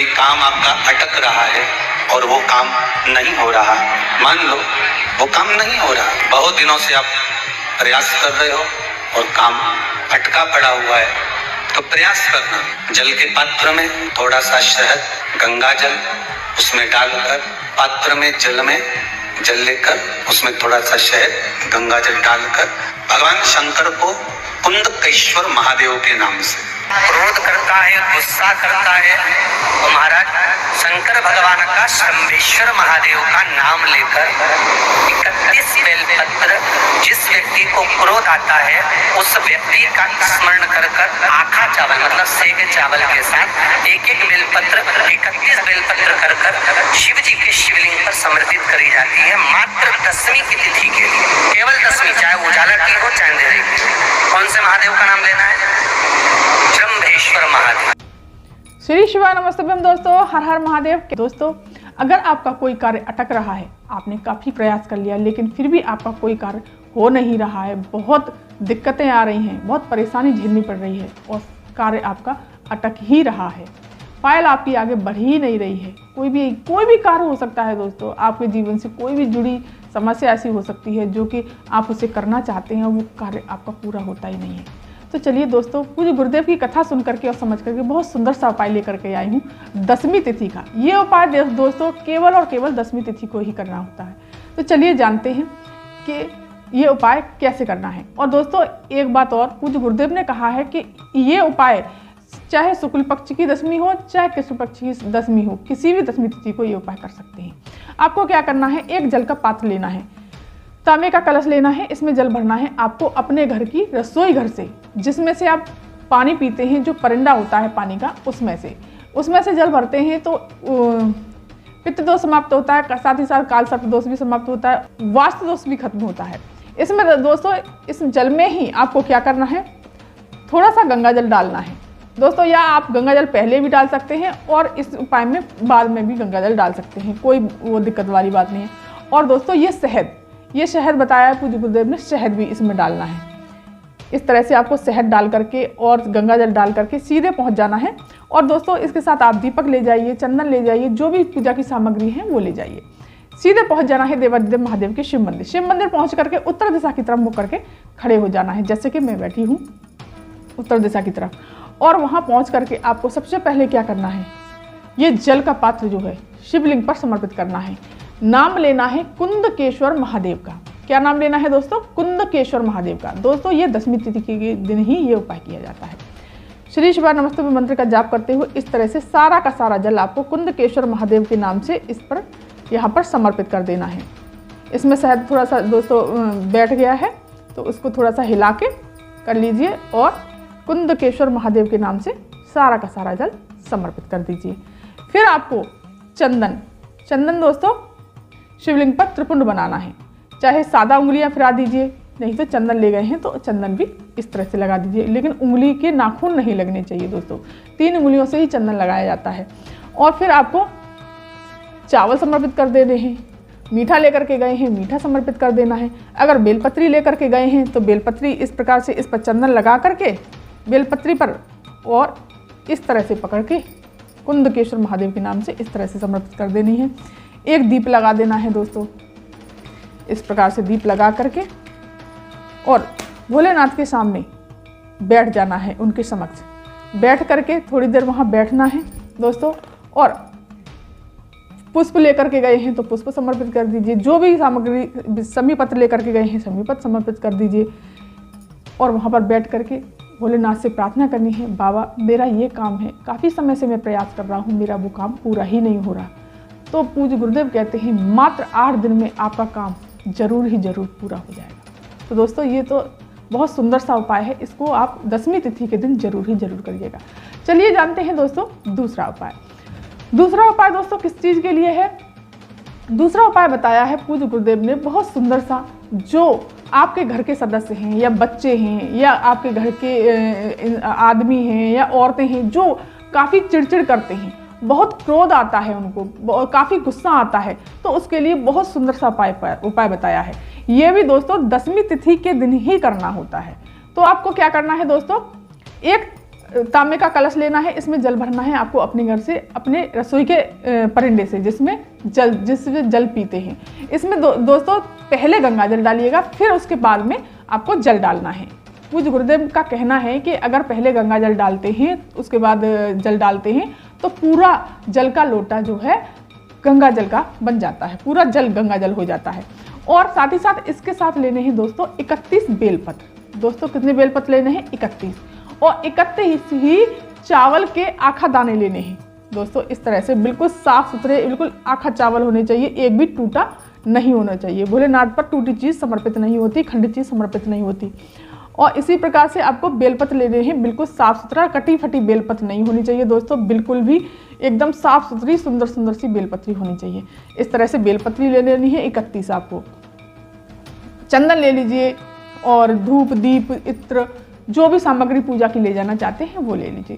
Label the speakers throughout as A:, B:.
A: कोई काम आपका अटक रहा है और वो काम नहीं हो रहा, मान लो वो काम नहीं हो रहा, बहुत दिनों से आप प्रयास कर रहे हो और काम अटका पड़ा हुआ है, तो प्रयास करना। जल के पात्र में थोड़ा सा शहद, गंगा जल उसमें डालकर, पात्र में जल लेकर उसमें थोड़ा सा शहद, गंगा जल डालकर भगवान शंकर को कुंदकेश्वर महादेव के नाम से क्रोध करता है, गुस्सा करता है, तो महाराज शंकर भगवान का शंभेश्वर महादेव का नाम लेकर 31 बेलपत्र, जिस व्यक्ति को क्रोध आता है उस व्यक्ति का स्मरण कर आखा चावल मतलब सेके चावल के साथ एक बेलपत्र 31 बेलपत्र कर शिव जी के शिवलिंग पर समर्पित करी जाती है, मात्र दसवीं की तिथि के लिए, केवल दसवीं, चाहे उजाला की हो चाहे अंधेरे की। कौन से महादेव का नाम लेना है? शंभेश्वर महादेव।
B: श्री शिवाय नमस्तभ्यम दोस्तों, हर हर महादेव। दोस्तों, अगर आपका कोई कार्य अटक रहा है, आपने काफ़ी प्रयास कर लिया लेकिन फिर भी आपका कोई कार्य हो नहीं रहा है, बहुत दिक्कतें आ रही हैं, बहुत परेशानी झेलनी पड़ रही है और कार्य आपका अटक ही रहा है, फाइल आपकी आगे बढ़ ही नहीं रही है, कोई भी कार्य हो सकता है दोस्तों, आपके जीवन से कोई भी जुड़ी समस्या ऐसी हो सकती है जो कि आप उसे करना चाहते हैं और वो कार्य आपका पूरा होता ही नहीं है। तो चलिए दोस्तों, पूज्य गुरुदेव की कथा सुन करके और समझ करके बहुत सुंदर सा उपाय लेकर के आई हूँ दसवीं तिथि का। ये उपाय दोस्तों केवल और केवल दसवीं तिथि को ही करना होता है। तो चलिए जानते हैं कि ये उपाय कैसे करना है। और दोस्तों एक बात और, पूज्य गुरुदेव ने कहा है कि ये उपाय चाहे शुक्ल पक्ष की दशमी हो चाहे कृष्ण पक्ष की दशमी हो, किसी भी दसवीं तिथि को ये उपाय कर सकते हैं। आपको क्या करना है, एक जल का पात्र लेना है, तांबे का कलश लेना है, इसमें जल भरना है आपको अपने घर की रसोई घर से, जिसमें से आप पानी पीते हैं, जो परिंदा होता है पानी का, उसमें से जल भरते हैं तो पित्त दोष समाप्त होता है, साथ ही साथ काल सर्प दोष भी समाप्त होता है, वास्तु दोष भी खत्म होता है। इसमें दोस्तों इस जल में ही आपको क्या करना है, थोड़ा सा गंगा जल डालना है दोस्तों, या आप गंगा जल पहले भी डाल सकते हैं और इस उपाय में बाद में भी गंगा जल डाल सकते हैं, कोई वो दिक्कत वाली बात नहीं है। और दोस्तों ये शहद बताया है पूज्य गुरुदेव ने, शहद भी इसमें डालना है। इस तरह से आपको शहद डाल करके और गंगा जल डाल करके सीधे पहुंच जाना है। और दोस्तों इसके साथ आप दीपक ले जाइए, चंदन ले जाइए, जो भी पूजा की सामग्री है वो ले जाइए। सीधे पहुंच जाना है देवाधिदेव महादेव के शिव मंदिर पहुंच करके उत्तर दिशा की तरफ मुख करके खड़े हो जाना है, जैसे कि मैं बैठी हूँ उत्तर दिशा की तरफ। और वहाँ पहुँच करके आपको सबसे पहले क्या करना है, ये जल का पात्र जो है शिवलिंग पर समर्पित करना है। नाम लेना है कुंदकेश्वर महादेव का। क्या नाम लेना है दोस्तों? कुंदकेश्वर महादेव का। दोस्तों ये दसवीं तिथि के दिन ही ये उपाय किया जाता है। श्री शिवाय नमस्तुभ्यं मंत्र का जाप करते हुए इस तरह से सारा का सारा जल आपको कुंदकेश्वर महादेव के नाम से इस पर यहाँ पर समर्पित कर देना है। इसमें शहद थोड़ा सा दोस्तों बैठ गया है तो उसको थोड़ा सा हिला के कर लीजिए और कुंदकेश्वर महादेव के नाम से सारा का सारा जल समर्पित कर दीजिए। फिर आपको चंदन दोस्तों शिवलिंग पर त्रिपुंड बनाना है, चाहे सादा उंगलियां फिरा दीजिए, नहीं तो चंदन ले गए हैं तो चंदन भी इस तरह से लगा दीजिए, लेकिन उंगली के नाखून नहीं लगने चाहिए दोस्तों, 3 उंगलियों से ही चंदन लगाया जाता है। और फिर आपको चावल समर्पित कर देने हैं, मीठा लेकर के गए हैं मीठा समर्पित कर देना है, अगर बेलपत्री लेकर के गए हैं तो बेलपत्री इस प्रकार से इस पर चंदन लगा करके बेलपत्री पर और इस तरह से पकड़ के कुंदकेश्वर महादेव के नाम से इस तरह से समर्पित कर देनी है। एक दीप लगा देना है दोस्तों, इस प्रकार से दीप लगा करके और भोलेनाथ के सामने बैठ जाना है, उनके समक्ष बैठ करके थोड़ी देर वहाँ बैठना है दोस्तों। और पुष्प लेकर के गए हैं तो पुष्प समर्पित कर दीजिए, जो भी सामग्री समी पत्र लेकर के गए हैं समी पत्र समर्पित कर दीजिए। और वहाँ पर बैठ करके भोलेनाथ से प्रार्थना करनी है, बाबा मेरा ये काम है, काफ़ी समय से मैं प्रयास कर रहा हूँ, मेरा वो काम पूरा ही नहीं हो रहा। तो पूज्य गुरुदेव कहते हैं मात्र 8 दिन में आपका काम जरूर ही जरूर पूरा हो जाएगा। तो दोस्तों ये तो बहुत सुंदर सा उपाय है, इसको आप दसवीं तिथि के दिन जरूर ही जरूर करिएगा। चलिए जानते हैं दोस्तों दूसरा उपाय दोस्तों किस चीज़ के लिए है। दूसरा उपाय बताया है पूज्य गुरुदेव ने बहुत सुंदर सा, जो आपके घर के सदस्य हैं या बच्चे हैं या आपके घर के आदमी हैं या औरतें हैं जो काफ़ी चिड़चिड़ करते हैं, बहुत क्रोध आता है उनको, काफ़ी गुस्सा आता है, तो उसके लिए बहुत सुंदर सा उपाय बताया है। ये भी दोस्तों दसवीं तिथि के दिन ही करना होता है। तो आपको क्या करना है दोस्तों, एक तांबे का कलश लेना है, इसमें जल भरना है आपको अपने घर से, अपने रसोई के परिंदे से जिसमें जल पीते हैं। इसमें दोस्तों पहले गंगा जल डालिएगा, फिर उसके बाद में आपको जल डालना है। पूज्य गुरुदेव का कहना है कि अगर पहले गंगा जल डालते हैं उसके बाद जल डालते हैं तो पूरा जल का लोटा जो है गंगा जल का बन जाता है, पूरा जल गंगा जल हो जाता है। और साथ ही साथ इसके साथ लेने हैं दोस्तों 31 बेलपत्र। दोस्तों कितने बेलपत्र लेने हैं? 31। और 31 ही चावल के आखा दाने लेने हैं दोस्तों। इस तरह से बिल्कुल साफ सुथरे, बिल्कुल आखा चावल होने चाहिए, एक भी टूटा नहीं होना चाहिए। भोलेनाथ पर टूटी चीज़ समर्पित नहीं होती, खंडित चीज़ समर्पित नहीं होती। और इसी प्रकार से आपको बेलपत्र लेने हैं, बिल्कुल साफ सुथरा, कटी फटी बेलपत्र नहीं होनी चाहिए दोस्तों, बिल्कुल भी एकदम साफ सुथरी सुंदर सुंदर सी बेलपत्री होनी चाहिए। इस तरह से बेलपत्री ले लेनी है 31 आपको। चंदन ले लीजिए और धूप दीप इत्र जो भी सामग्री पूजा की ले जाना चाहते हैं वो ले लीजिए।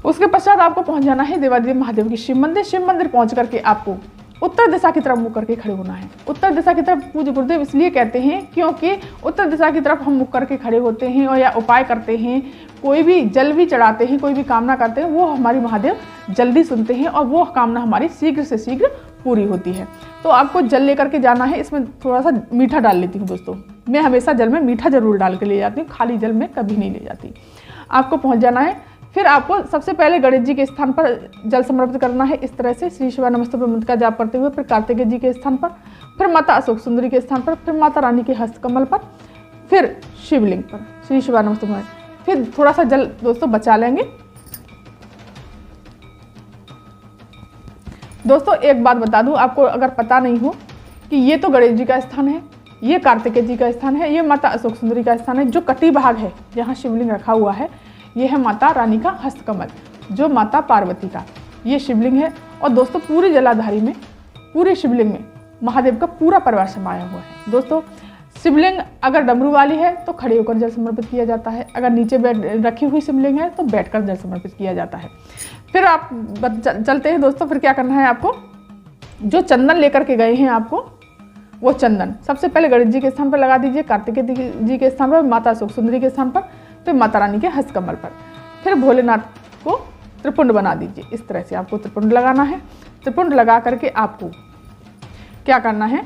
B: उसके पश्चात आपको पहुंच जाना है देवादेव महादेव की शिव मंदिर। शिव मंदिर पहुंच करके आपको उत्तर दिशा की तरफ मुख करके खड़े होना है। उत्तर दिशा की तरफ पूज्य गुरुदेव इसलिए कहते हैं क्योंकि उत्तर दिशा की तरफ हम मुख करके खड़े होते हैं और या उपाय करते हैं, कोई भी जल भी चढ़ाते हैं, कोई भी कामना करते हैं, वो हमारी महादेव जल्दी सुनते हैं और वो कामना हमारी शीघ्र से शीघ्र पूरी होती है। तो आपको जल लेकर के जाना है। इसमें थोड़ा सा मीठा डाल लेती हूँ दोस्तों, मैं हमेशा जल में मीठा जरूर डाल के ले जाती हूँ, खाली जल में कभी नहीं ले जाती। आपको पहुँच जाना है। फिर आपको सबसे पहले गणेश जी के स्थान पर जल समर्पित करना है। इस तरह से श्री शिवा नमस्तुभ्यं मंत्र का जाप करते हुए फिर कार्तिकेय जी के स्थान पर, फिर माता अशोक सुंदरी के स्थान पर, फिर माता रानी के हस्तकमल पर, फिर शिवलिंग पर श्री शिवा नमस्तुभ्यं। फिर थोड़ा सा जल दोस्तों बचा लेंगे। दोस्तों एक बात बता दूं आपको, अगर पता नहीं हो कि ये तो गणेश जी का स्थान है, ये कार्तिकेय जी का स्थान है, ये माता अशोक सुंदरी का स्थान है, जो कटी भाग है जहाँ शिवलिंग रखा हुआ है ये है माता रानी का हस्तकमल, जो माता पार्वती का ये शिवलिंग है। और दोस्तों पूरी जलाधारी में, पूरे शिवलिंग में महादेव का पूरा परिवार समाया हुआ है। दोस्तों शिवलिंग अगर डमरू वाली है तो खड़े होकर जल समर्पित किया जाता है, अगर नीचे रखी हुई शिवलिंग है तो बैठकर जल समर्पित किया जाता है। फिर आप चलते हैं दोस्तों। फिर क्या करना है आपको, जो चंदन लेकर के गए हैं आपको वो चंदन सबसे पहले गणेश जी के स्थान पर लगा दीजिए, कार्तिकेय जी के स्थान पर, माता अशोक सुंदरी के स्थान पर, फिर माता रानी के हस्तकमल पर। फिर भोलेनाथ को त्रिपुंड बना दीजिए। इस तरह से आपको त्रिपुंड लगाना है। त्रिपुंड लगा करके आपको क्या करना है,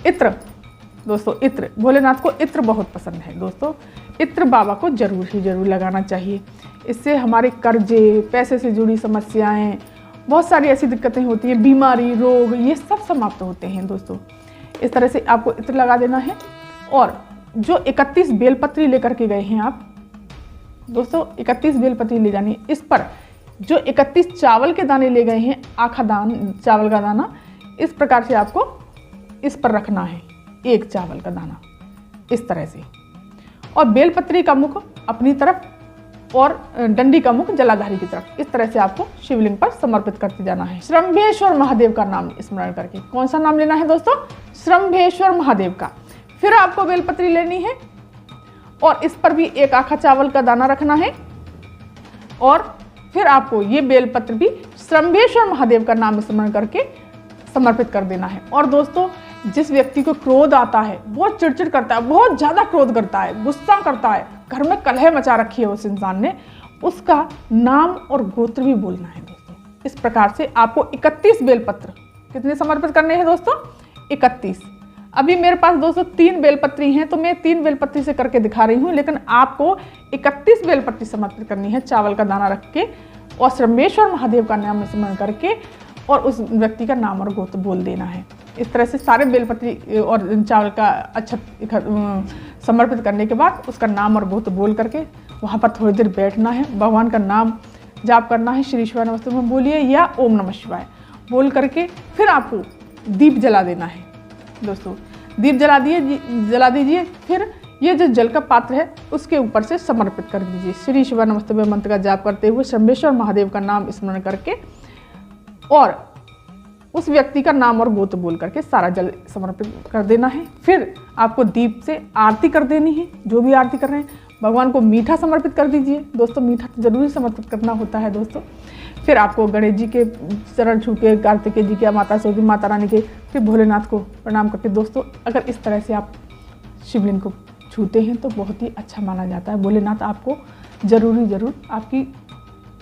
B: इत्र दोस्तों, इत्र भोलेनाथ को इत्र बहुत पसंद है दोस्तों। इत्र बाबा को जरूर ही जरूर लगाना चाहिए। इससे हमारे कर्जे, पैसे से जुड़ी समस्याएं, बहुत सारी ऐसी दिक्कतें होती हैं, बीमारी, रोग, ये सब समाप्त होते हैं दोस्तों। इस तरह से आपको इत्र लगा देना है। और जो 31 बेलपत्री लेकर के गए हैं आप दोस्तों, 31 बेलपत्री ले जानी है। इस पर जो 31 चावल के दाने ले गए हैं, आखा दान चावल का दाना, इस प्रकार से आपको इस पर रखना है, एक चावल का दाना इस तरह से। और बेलपत्री का मुख अपनी तरफ और डंडी का मुख जलाधारी की तरफ, इस तरह से आपको शिवलिंग पर समर्पित करते जाना है। श्रंभेश्वर महादेव का नाम स्मरण करके। कौन सा नाम लेना है दोस्तों? श्रंभेश्वर महादेव का। फिर आपको बेलपत्री लेनी है और इस पर भी एक आखा चावल का दाना रखना है। और फिर आपको ये बेलपत्र भी श्रंभेश्वर महादेव का नाम स्मरण करके समर्पित कर देना है। और दोस्तों जिस व्यक्ति को क्रोध आता है, बहुत चिड़चिड़ करता है, बहुत ज़्यादा क्रोध करता है, गुस्सा करता है, घर में कलह मचा रखी है उस इंसान ने, उसका नाम और गोत्र भी बोलना है दोस्तों। इस प्रकार से आपको 31 बेलपत्र कितने समर्पित करने हैं दोस्तों? 31। अभी मेरे पास दोस्तों 3 बेलपत्री हैं तो मैं 3 बेलपत्री से करके दिखा रही हूँ, लेकिन आपको 31 बेलपत्री समर्पित करनी है चावल का दाना रख के और श्रंभेश्वर महादेव का नाम स्मरण करके और उस व्यक्ति का नाम और गोत्र बोल देना है। इस तरह से सारे बेलपत्री और चावल का अच्छा समर्पित करने के बाद उसका नाम और गोत्र बोल करके वहाँ पर थोड़ी देर बैठना है, भगवान का नाम जाप करना है, श्री शिवाय नमस्तुभ्यं बोलिए या ओम नमः शिवाय बोल करके फिर आपको दीप जला देना है दोस्तों। दीप जला दीजिए। फिर ये जो जल का पात्र है उसके ऊपर से समर्पित कर दीजिए, श्री शिवाय नमस्तुभ्यं मंत्र का जाप करते हुए श्रंभेश्वर महादेव का नाम स्मरण करके और उस व्यक्ति का नाम और गोत्र बोल करके सारा जल समर्पित कर देना है। फिर आपको दीप से आरती कर देनी है, जो भी आरती कर रहे हैं। भगवान को मीठा समर्पित कर दीजिए दोस्तों, मीठा तो जरूरी समर्पित करना होता है दोस्तों। फिर आपको गणेश जी के चरण छू के, कार्तिकेय जी के, माता सौदी, माता रानी के, फिर भोलेनाथ को प्रणाम करके दोस्तों अगर इस तरह से आप शिवलिंग को छूते हैं तो बहुत ही अच्छा माना जाता है। भोलेनाथ आपको जरूर आपकी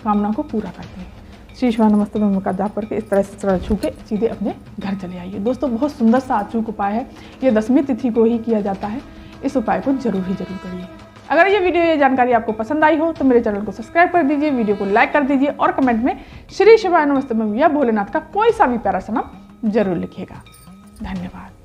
B: कामना को पूरा करते हैं। श्री शिवाय नमस्ते में का जाप करके इस तरह से सरल छू के सीधे अपने घर चले आइए। दोस्तों बहुत सुंदर सा अचूक उपाय है, ये 10वीं तिथि को ही किया जाता है। इस उपाय को जरूर करिए। अगर ये वीडियो, ये जानकारी आपको पसंद आई हो तो मेरे चैनल को सब्सक्राइब कर दीजिए, वीडियो को लाइक कर दीजिए और कमेंट में श्री शिवाय नमस्ते में या भोलेनाथ का कोई सा भी प्यारा सा नाम जरूर लिखिएगा। धन्यवाद।